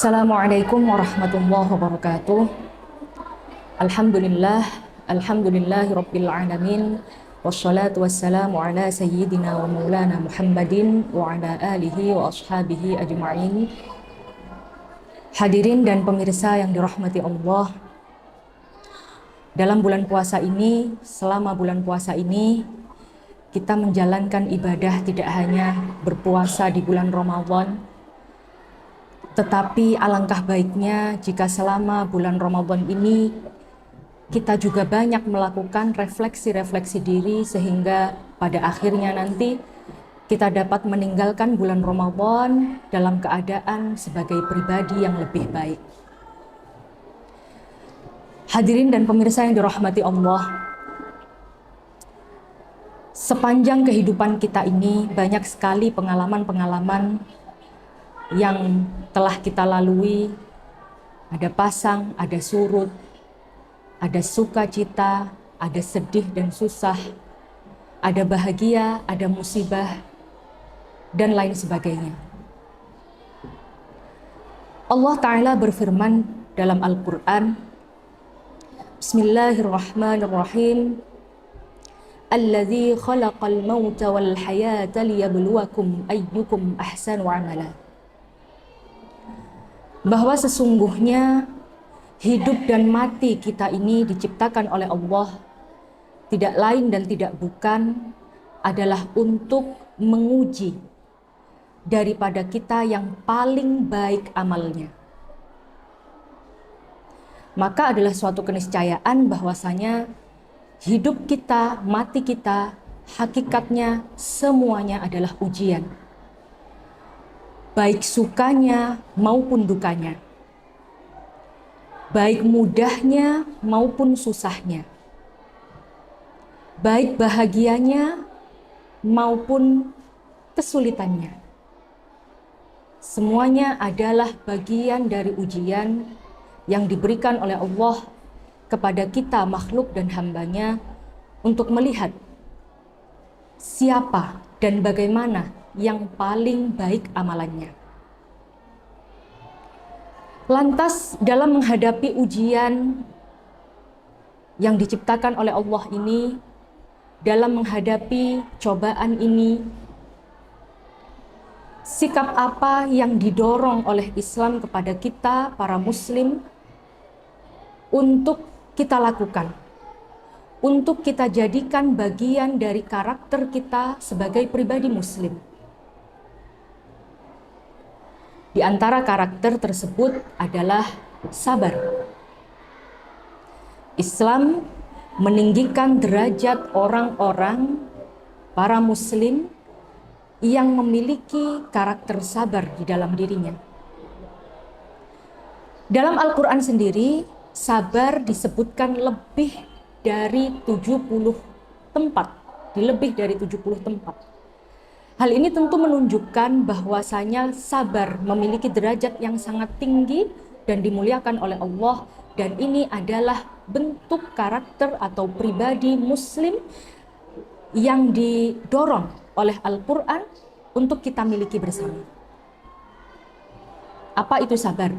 Assalamualaikum warahmatullahi wabarakatuh. Alhamdulillahirabbil alamin. Wassalatu wassalamu ala sayyidina wa maulana Muhammadin wa ala alihi wa ashabihi ajma'in. Hadirin dan pemirsa yang dirahmati Allah. Dalam bulan puasa ini, selama bulan puasa ini, kita menjalankan ibadah tidak hanya berpuasa di bulan Ramadan, tetapi alangkah baiknya jika selama bulan Ramadan ini kita juga banyak melakukan refleksi-refleksi diri sehingga pada akhirnya nanti kita dapat meninggalkan bulan Ramadan dalam keadaan sebagai pribadi yang lebih baik. Hadirin dan pemirsa yang dirahmati Allah, sepanjang kehidupan kita ini banyak sekali pengalaman-pengalaman yang telah kita lalui. Ada pasang, ada surut, ada sukacita, ada sedih dan susah, ada bahagia, ada musibah, dan lain sebagainya. Allah Ta'ala berfirman dalam Al-Quran, Bismillahirrahmanirrahim, Alladzi khalaqal mauta wal hayata liyabluwakum ayyukum ahsanu amala. Bahwa sesungguhnya hidup dan mati kita ini diciptakan oleh Allah tidak lain dan tidak bukan adalah untuk menguji daripada kita yang paling baik amalnya. Maka adalah suatu keniscayaan bahwasanya hidup kita, mati kita, hakikatnya semuanya adalah ujian. Baik sukanya maupun dukanya, baik mudahnya maupun susahnya, baik bahagianya maupun kesulitannya. Semuanya adalah bagian dari ujian yang diberikan oleh Allah kepada kita makhluk dan hambanya untuk melihat siapa dan bagaimana yang paling baik amalannya. Lantas dalam menghadapi ujian yang diciptakan oleh Allah ini, dalam menghadapi cobaan ini, sikap apa yang didorong oleh Islam kepada kita para muslim untuk kita lakukan, untuk kita jadikan bagian dari karakter kita sebagai pribadi muslim. Di antara karakter tersebut adalah sabar. Islam meninggikan derajat orang-orang, para muslim yang memiliki karakter sabar di dalam dirinya. Dalam Al-Quran sendiri, sabar disebutkan lebih dari 70 tempat, di lebih dari 70 tempat. Hal ini tentu menunjukkan bahwasanya sabar memiliki derajat yang sangat tinggi dan dimuliakan oleh Allah, dan ini adalah bentuk karakter atau pribadi muslim yang didorong oleh Al-Quran untuk kita miliki bersama. Apa itu sabar?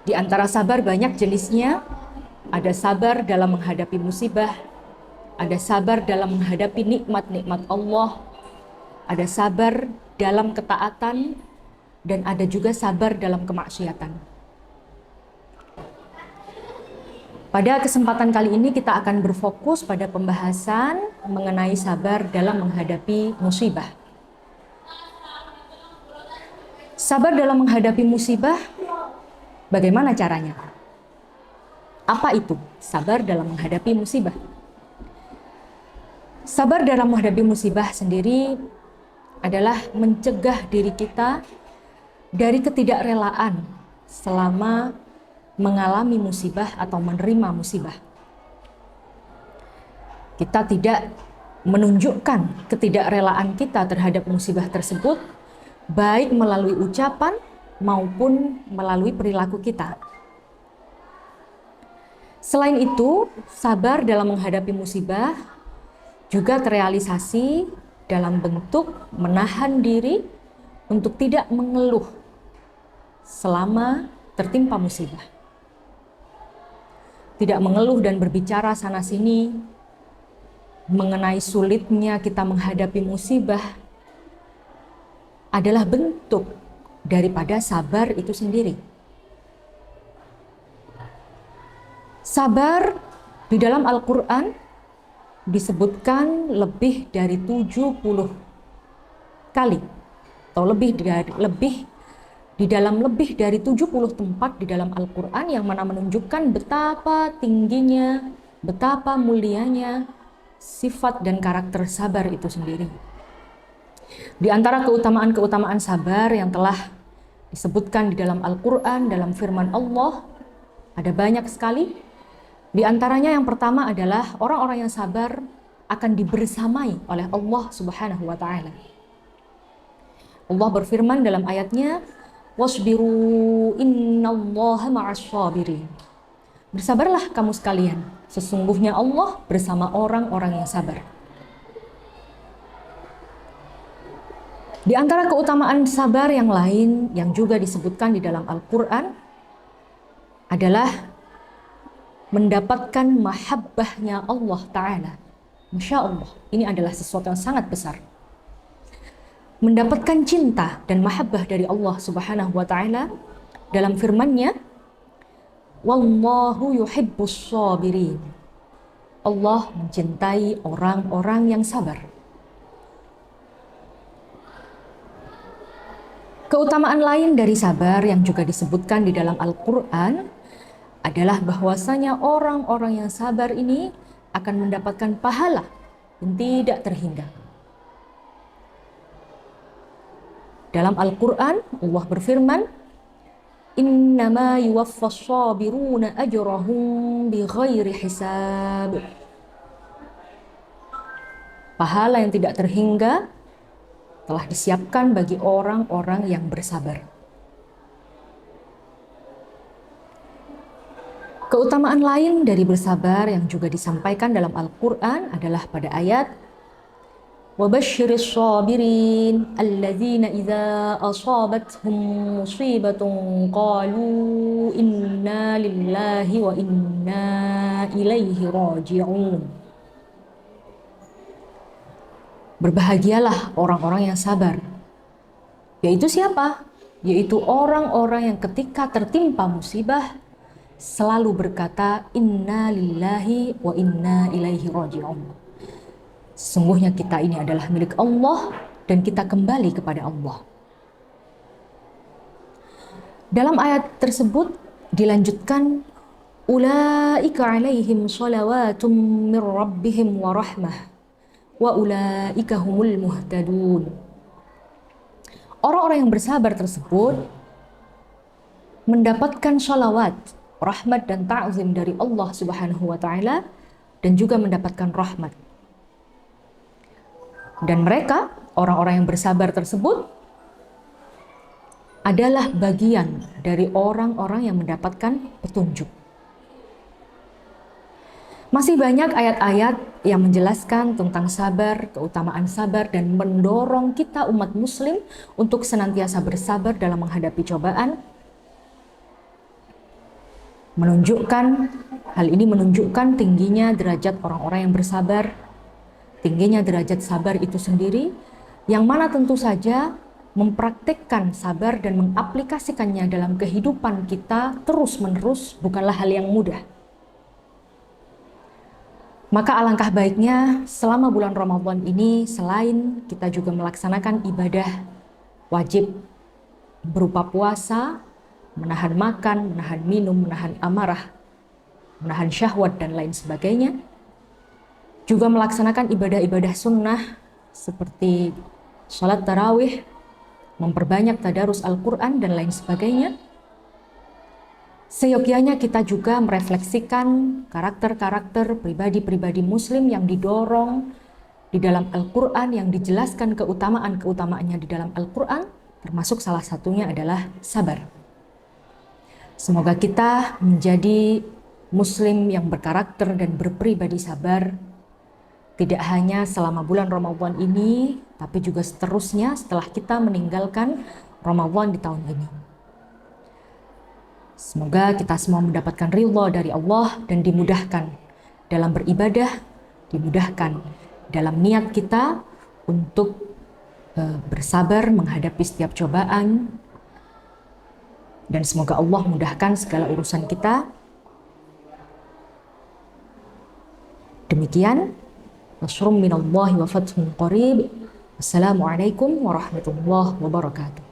Di antara sabar banyak jenisnya. Ada sabar dalam menghadapi musibah, ada sabar dalam menghadapi nikmat-nikmat Allah, ada sabar dalam ketaatan, dan ada juga sabar dalam kemaksiatan. Pada kesempatan kali ini kita akan berfokus pada pembahasan mengenai sabar dalam menghadapi musibah. Sabar dalam menghadapi musibah, bagaimana caranya? Apa itu sabar dalam menghadapi musibah? Sabar dalam menghadapi musibah sendiri adalah mencegah diri kita dari ketidakrelaan selama mengalami musibah atau menerima musibah. Kita tidak menunjukkan ketidakrelaan kita terhadap musibah tersebut, baik melalui ucapan maupun melalui perilaku kita. Selain itu, sabar dalam menghadapi musibah juga terrealisasi dalam bentuk menahan diri untuk tidak mengeluh selama tertimpa musibah. Tidak mengeluh dan berbicara sana-sini mengenai sulitnya kita menghadapi musibah adalah bentuk daripada sabar itu sendiri. Sabar di dalam Al-Quran disebutkan lebih dari 70 kali atau lebih di dalam lebih dari 70 tempat di dalam Al-Quran yang mana menunjukkan betapa tingginya, betapa mulianya sifat dan karakter sabar itu sendiri. Di antara keutamaan-keutamaan sabar yang telah disebutkan di dalam Al-Quran, dalam firman Allah, ada banyak sekali. Di antaranya yang pertama adalah orang-orang yang sabar akan dibersamai oleh Allah Subhanahu wa Ta'ala. Allah berfirman dalam ayatnya, "Wasbiru innallaha ma'as sabirin." Bersabarlah kamu sekalian, sesungguhnya Allah bersama orang-orang yang sabar. Di antara keutamaan sabar yang lain yang juga disebutkan di dalam Al-Quran adalah mendapatkan mahabbahnya Allah Ta'ala. Masya Allah, ini adalah sesuatu yang sangat besar. Mendapatkan cinta dan mahabbah dari Allah Subhanahu wa Ta'ala dalam firman-Nya, "Wallahu yuhibbus sabirin." Allah mencintai orang-orang yang sabar. Keutamaan lain dari sabar yang juga disebutkan di dalam Al-Quran adalah bahwasanya orang-orang yang sabar ini akan mendapatkan pahala yang tidak terhingga. Dalam Al-Quran, Allah berfirman, "Innama yuwaffas sabiruna ajrahum bighairi hisab." Pahala yang tidak terhingga telah disiapkan bagi orang-orang yang bersabar. Keutamaan lain dari bersabar yang juga disampaikan dalam Al-Quran adalah pada ayat "Wabashshiris sabirin alladzina idza asabathum musibatun qalu inna lillahi wa inna ilaihi raji'un." Berbahagialah orang-orang yang sabar. Yaitu siapa? Yaitu orang-orang yang ketika tertimpa musibah selalu berkata inna lillahi wa inna ilaihi raji'un. Sesungguhnya kita ini adalah milik Allah dan kita kembali kepada Allah. Dalam ayat tersebut dilanjutkan, ulaika alaihim shalawatum mir rabbihim wa rahmah wa ulaika humul muhtadun. Orang-orang yang bersabar tersebut mendapatkan shalawat, rahmat dan ta'zim dari Allah Subhanahu wa Ta'ala dan juga mendapatkan rahmat. Dan mereka, orang-orang yang bersabar tersebut adalah bagian dari orang-orang yang mendapatkan petunjuk. Masih banyak ayat-ayat yang menjelaskan tentang sabar, keutamaan sabar, dan mendorong kita umat muslim untuk senantiasa bersabar dalam menghadapi cobaan. Hal ini menunjukkan tingginya derajat orang-orang yang bersabar, tingginya derajat sabar itu sendiri, yang mana tentu saja mempraktikkan sabar dan mengaplikasikannya dalam kehidupan kita terus-menerus bukanlah hal yang mudah. Maka alangkah baiknya selama bulan Ramadan ini, selain kita juga melaksanakan ibadah wajib berupa puasa, menahan makan, menahan minum, menahan amarah, menahan syahwat, dan lain sebagainya. Juga melaksanakan ibadah-ibadah sunnah seperti sholat tarawih, memperbanyak tadarus Al-Quran, dan lain sebagainya. Seyogyanya kita juga merefleksikan karakter-karakter pribadi-pribadi muslim yang didorong di dalam Al-Quran, yang dijelaskan keutamaan-keutamaannya di dalam Al-Quran, termasuk salah satunya adalah sabar. Semoga kita menjadi muslim yang berkarakter dan berpribadi sabar, tidak hanya selama bulan Ramadan ini, tapi juga seterusnya setelah kita meninggalkan Ramadan di tahun ini. Semoga kita semua mendapatkan ridha dari Allah dan dimudahkan dalam beribadah, dimudahkan dalam niat kita untuk bersabar menghadapi setiap cobaan, dan semoga Allah mudahkan segala urusan kita. Demikian, nasrun minallahi wa fathun qarib. Wassalamualaikum warahmatullahi wabarakatuh.